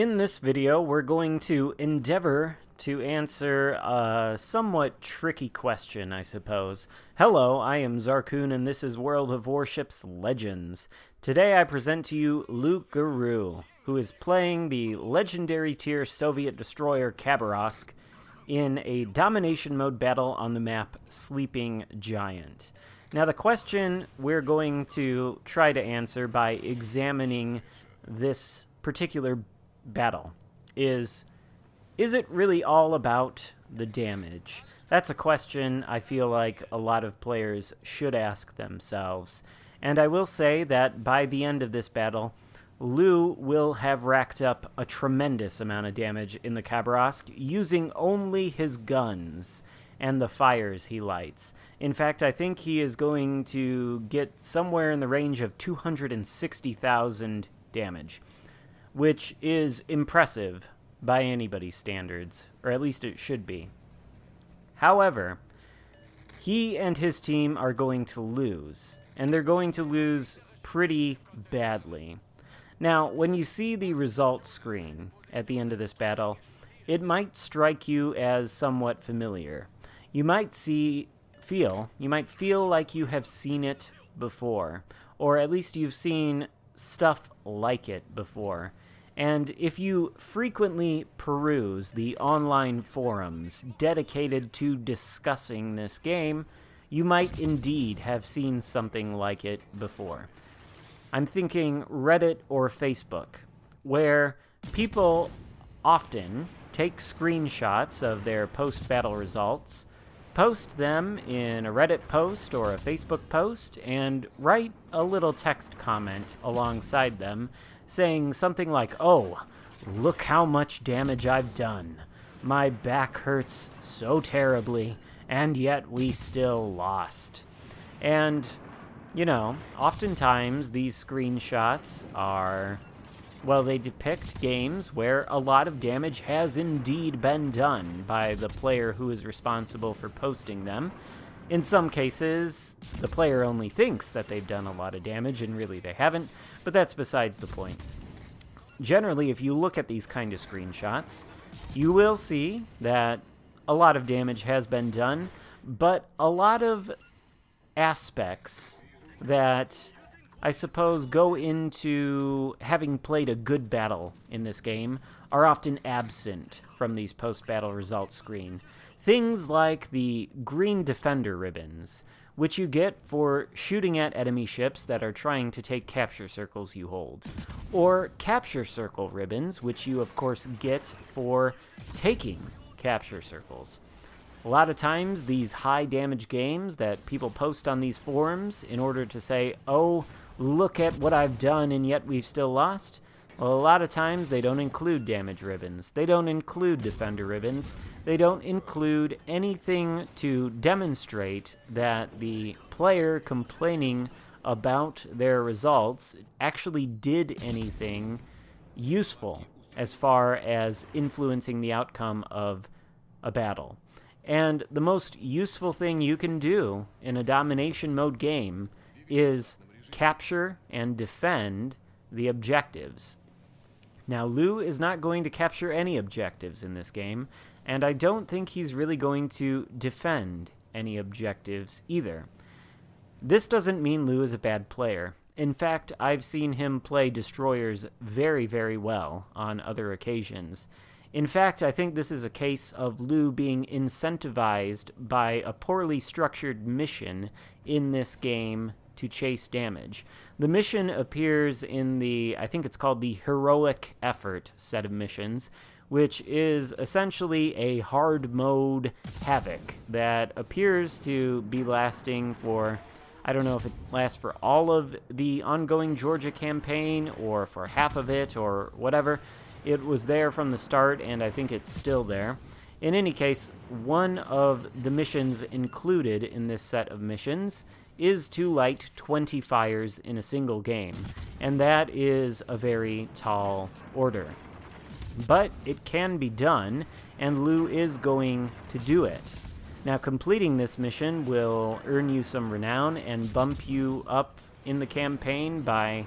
In this video, we're going to endeavor to answer a somewhat tricky question, I suppose. Hello, I am Xarkun, and this is World of Warships Legends. Today I present to you Luke Guru, who is playing the legendary tier Soviet destroyer Khabarovsk in a domination mode battle on the map Sleeping Giant. Now, the question we're going to try to answer by examining this particular battle is it really all about the damage? That's a question I feel like a lot of players should ask themselves. And I will say that by the end of this battle, Lou will have racked up a tremendous amount of damage in the Khabarovsk using only his guns and the fires he lights. In fact, I think he is going to get somewhere in the range of 260,000 damage, which is impressive by anybody's standards, or at least it should be. However, he and his team are going to lose, and they're going to lose pretty badly. Now, when you see the results screen at the end of this battle, it might strike you as somewhat familiar. You might feel like you have seen it before, or at least you've seen stuff like it before. And if you frequently peruse the online forums dedicated to discussing this game, you might indeed have seen something like it before. I'm thinking Reddit or Facebook, where people often take screenshots of their post-battle results, post them in a Reddit post or a Facebook post, and write a little text comment alongside them saying something like, "Oh, look how much damage I've done. My back hurts so terribly, and yet we still lost." And, you know, oftentimes these screenshots are, well, they depict games where a lot of damage has indeed been done by the player who is responsible for posting them. In some cases, the player only thinks that they've done a lot of damage, and really they haven't, but that's besides the point. Generally, if you look at these kind of screenshots, you will see that a lot of damage has been done, but a lot of aspects that I suppose go into having played a good battle in this game are often absent from these post-battle results screen. Things like the green defender ribbons, which you get for shooting at enemy ships that are trying to take capture circles you hold, or capture circle ribbons, which you of course get for taking capture circles. A lot of times these high damage games that people post on these forums in order to say, "Oh, look at what I've done and yet we've still lost," well, a lot of times they don't include damage ribbons. They don't include defender ribbons. They don't include anything to demonstrate that the player complaining about their results actually did anything useful as far as influencing the outcome of a battle. And the most useful thing you can do in a domination mode game is capture and defend the objectives. Now, Lou is not going to capture any objectives in this game, and I don't think he's really going to defend any objectives either. This doesn't mean Lou is a bad player. In fact, I've seen him play destroyers very, very well on other occasions. In fact, I think this is a case of Lou being incentivized by a poorly structured mission in this game to chase damage. The mission appears in the, I think it's called the Heroic Effort set of missions, which is essentially a hard mode havoc that appears to be lasting for, I don't know if it lasts for all of the ongoing Georgia campaign or for half of it or whatever. It was there from the start, and I think it's still there. In any case, one of the missions included in this set of missions is to light 20 fires in a single game, and that is a very tall order. But it can be done, and Lou is going to do it. Now, completing this mission will earn you some renown and bump you up in the campaign by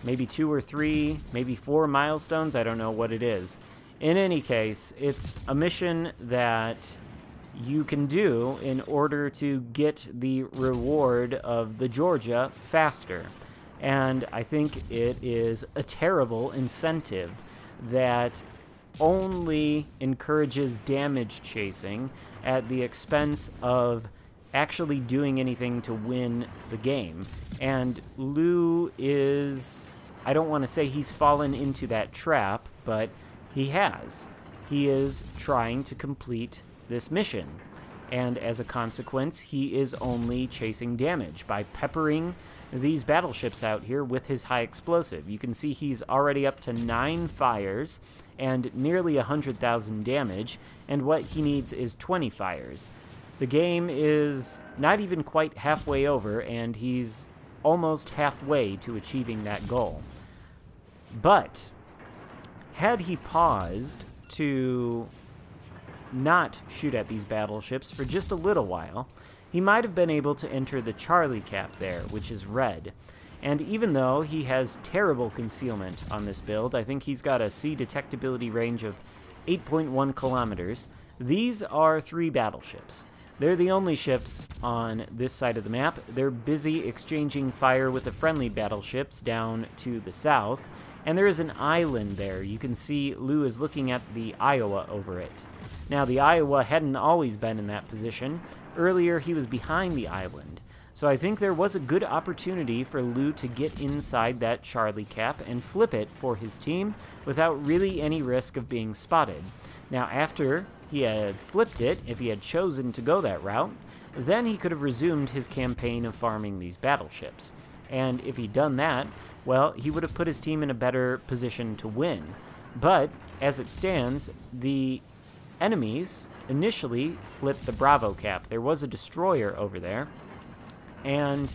maybe 2 or 3, maybe 4 milestones. I don't know what it is. In any case, it's a mission that you can do in order to get the reward of the Georgia faster. And I think it is a terrible incentive that only encourages damage chasing at the expense of actually doing anything to win the game. And Lou is, I don't want to say he's fallen into that trap, but he has. He is trying to complete this mission. And as a consequence, he is only chasing damage by peppering these battleships out here with his high explosive. You can see he's already up to 9 fires and nearly 100,000 damage, and what he needs is 20 fires. The game is not even quite halfway over, and he's almost halfway to achieving that goal. But had he paused to not shoot at these battleships for just a little while, he might have been able to enter the Charlie cap there, which is red. And even though he has terrible concealment on this build, I think he's got a sea detectability range of 8.1 kilometers, these are 3 battleships. They're the only ships on this side of the map. They're busy exchanging fire with the friendly battleships down to the south, and there is an island there. You can see Lou is looking at the Iowa over it. Now, the Iowa hadn't always been in that position. Earlier, he was behind the island. So I think there was a good opportunity for Lou to get inside that Charlie cap and flip it for his team without really any risk of being spotted. Now, after he had flipped it, if he had chosen to go that route, then he could have resumed his campaign of farming these battleships. And if he'd done that, well, he would have put his team in a better position to win. But, as it stands, the enemies initially flipped the Bravo cap. There was a destroyer over there, and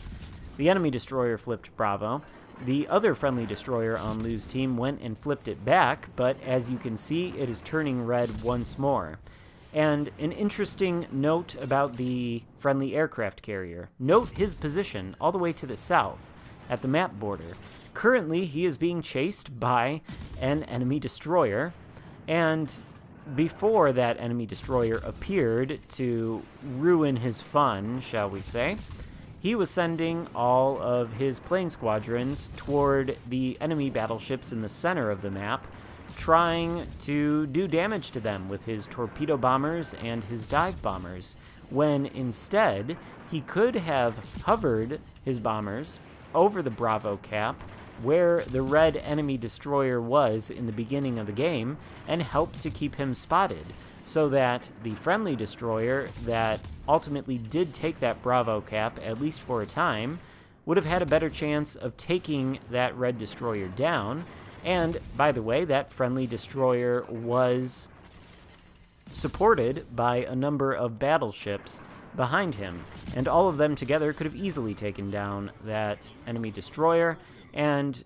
the enemy destroyer flipped Bravo. The other friendly destroyer on Lou's team went and flipped it back, but as you can see, it is turning red once more. And an interesting note about the friendly aircraft carrier. Note his position all the way to the south at the map border. Currently, he is being chased by an enemy destroyer, and before that enemy destroyer appeared to ruin his fun, shall we say, he was sending all of his plane squadrons toward the enemy battleships in the center of the map, trying to do damage to them with his torpedo bombers and his dive bombers, when instead he could have hovered his bombers over the Bravo cap where the red enemy destroyer was in the beginning of the game and helped to keep him spotted, so that the friendly destroyer that ultimately did take that Bravo cap, at least for a time, would have had a better chance of taking that red destroyer down. And, by the way, that friendly destroyer was supported by a number of battleships behind him, and all of them together could have easily taken down that enemy destroyer and,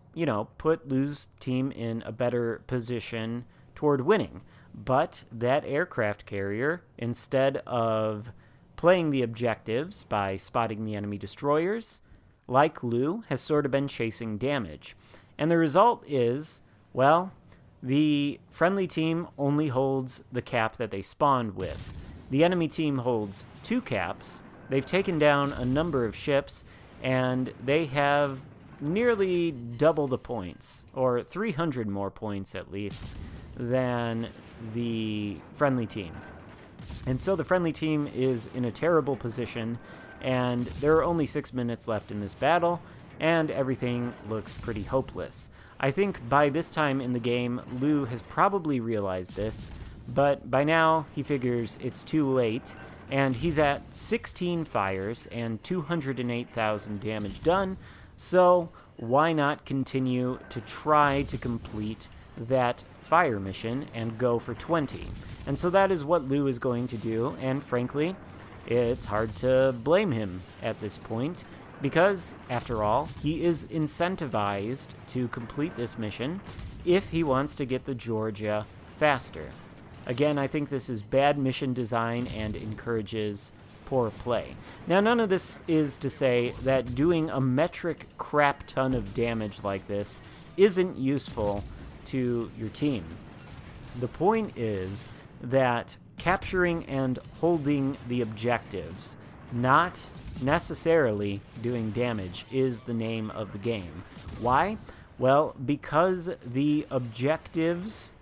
put Lou's team in a better position toward winning. But that aircraft carrier, instead of playing the objectives by spotting the enemy destroyers, like Lou, has sort of been chasing damage. And the result is, well, the friendly team only holds the cap that they spawned with. The enemy team holds 2 caps. They've taken down a number of ships, and they have nearly double the points, or 300 more points at least, than the friendly team. And so the friendly team is in a terrible position, and there are only 6 minutes left in this battle, and everything looks pretty hopeless. I think by this time in the game, Lou has probably realized this, but by now he figures it's too late, and he's at 16 fires and 208,000 damage done, so why not continue to try to complete that fire mission and go for 20? And so that is what Lou is going to do, and frankly, it's hard to blame him at this point, because, after all, he is incentivized to complete this mission if he wants to get the Georgia faster. Again, I think this is bad mission design and encourages poor play. Now, none of this is to say that doing a metric crap ton of damage like this isn't useful to your team. The point is that capturing and holding the objectives, not necessarily doing damage, is the name of the game. Why? Well, because the objectives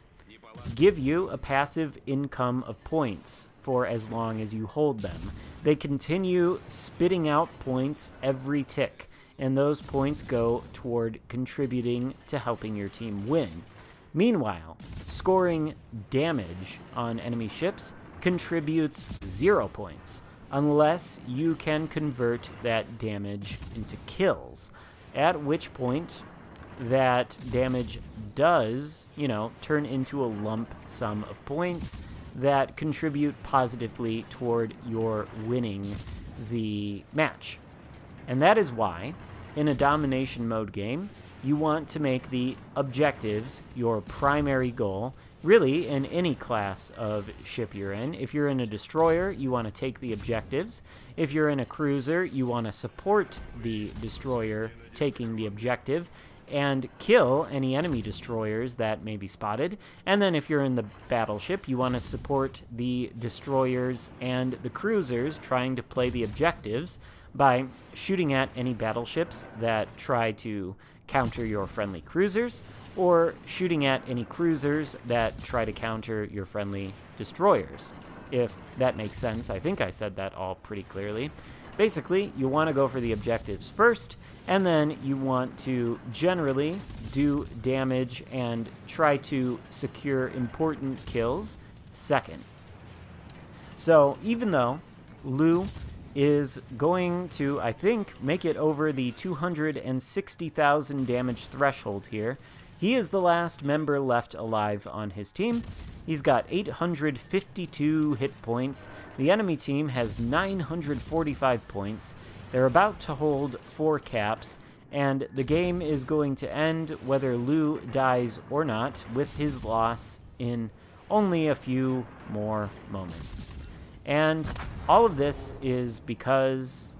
give you a passive income of points for as long as you hold them. They continue spitting out points every tick, and those points go toward contributing to helping your team win. Meanwhile, scoring damage on enemy ships contributes 0 points, unless you can convert that damage into kills, at which point that damage does, turn into a lump sum of points that contribute positively toward your winning the match. And that is why, in a domination mode game, you want to make the objectives your primary goal, really in any class of ship you're in. If you're in a destroyer, you want to take the objectives. If you're in a cruiser, you want to support the destroyer taking the objective and kill any enemy destroyers that may be spotted. And then if you're in the battleship, you want to support the destroyers and the cruisers trying to play the objectives by shooting at any battleships that try to counter your friendly cruisers, or shooting at any cruisers that try to counter your friendly destroyers. If that makes sense, I think I said that all pretty clearly. Basically, you want to go for the objectives first, and then you want to generally do damage and try to secure important kills second. So even though Lu is going to, I think, make it over the 260,000 damage threshold here, he is the last member left alive on his team. He's got 852 hit points. The enemy team has 945 points. They're about to hold 4 caps, and the game is going to end whether Lu dies or not, with his loss in only a few more moments. And all of this is because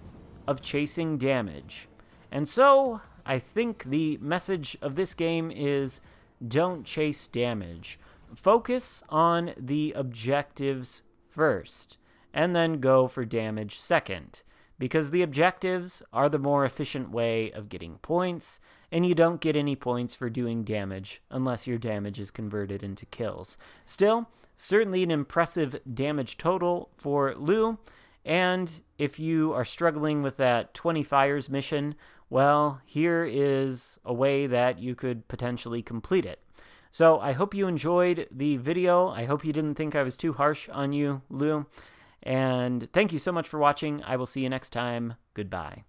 of chasing damage. And so, I think the message of this game is don't chase damage. Focus on the objectives first, and then go for damage second, because the objectives are the more efficient way of getting points, and you don't get any points for doing damage unless your damage is converted into kills. Still, certainly an impressive damage total for Lu, and if you are struggling with that 20 fires mission, well, here is a way that you could potentially complete it. So I hope you enjoyed the video. I hope you didn't think I was too harsh on you, Lu. And thank you so much for watching. I will see you next time. Goodbye.